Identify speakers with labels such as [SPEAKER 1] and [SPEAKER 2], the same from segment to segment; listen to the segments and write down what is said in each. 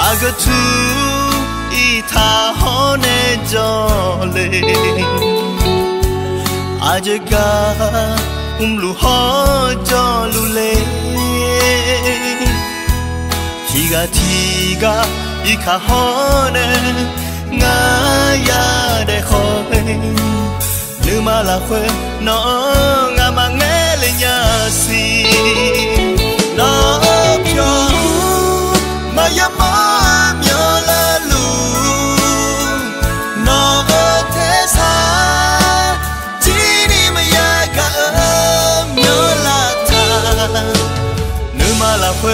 [SPEAKER 1] 아그투 이타혼의 저래 아재가 루허저루레 티가 이카혼에 나야래 호에 느마라회 너가망엘냐시 너표 마야마며라루 너태사 지니마야가 며라타 느마라회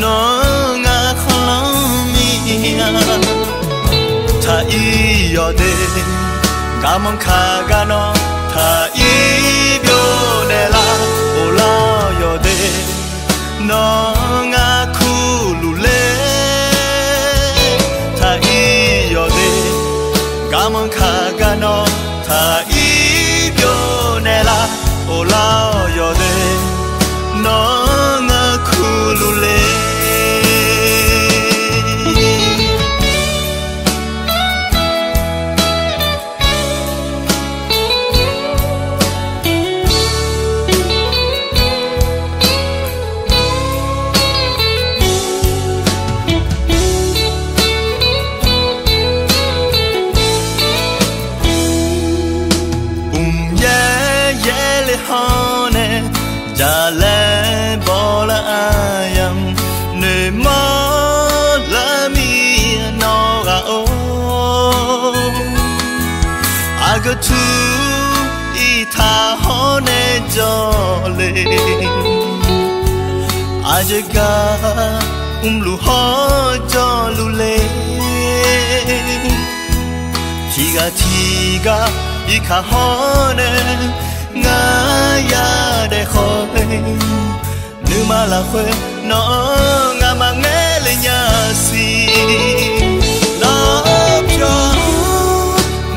[SPEAKER 1] 너가 콜롬이야 타이여데 가몬카가노 타이벼네라 올라여데 너가 쿨룰레 타이여데 가몬카가노 타이벼네라 올라여데 너가 쿨룰레 Jalan bola ayam ne malami noga o agatu itahone jole ajaga luho jolule tiga ikahone ngaya khoe numala khoe no ngama ngele nyasi no pyo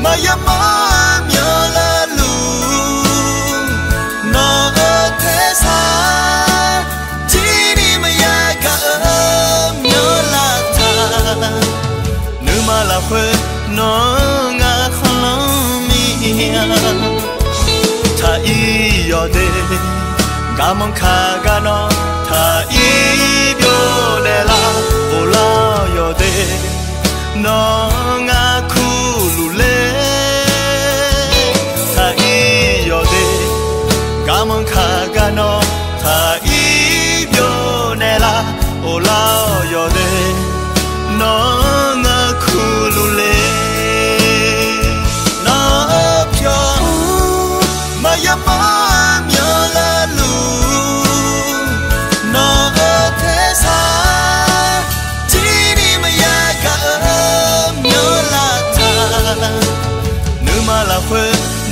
[SPEAKER 1] mayama myola lu no thesa jini mayaga myola ta numala khoe no nga kholomiya 타이여데 가몬카가노 타이벼네라 올라여데 너가 쿨룰레 타이여데 가몬카가노 타이벼네라 올라여데 너가 쿨룰레 마야마며라루 너태사 지니마야가 멸라타 느마라회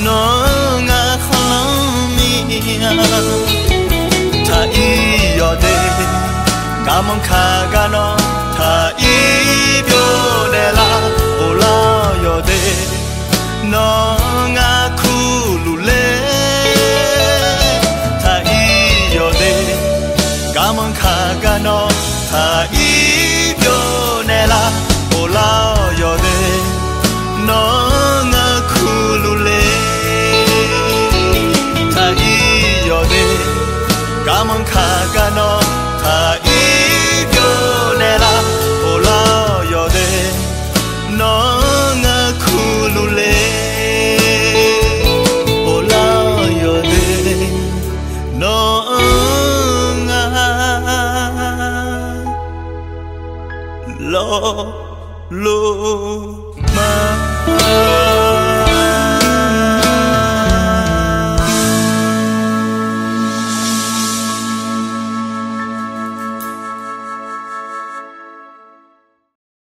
[SPEAKER 1] 너가 콜롬이야 타이여데 가몬카가노 타이벼네라 올라여데 너가 쿨룰레 가몬카가노 타이벼네라 올라여데 너가 쿨룰레 타이여데 가몬카가노 타이벼네라 올라여데 너가 쿨룰레 올라여데 lo lo ma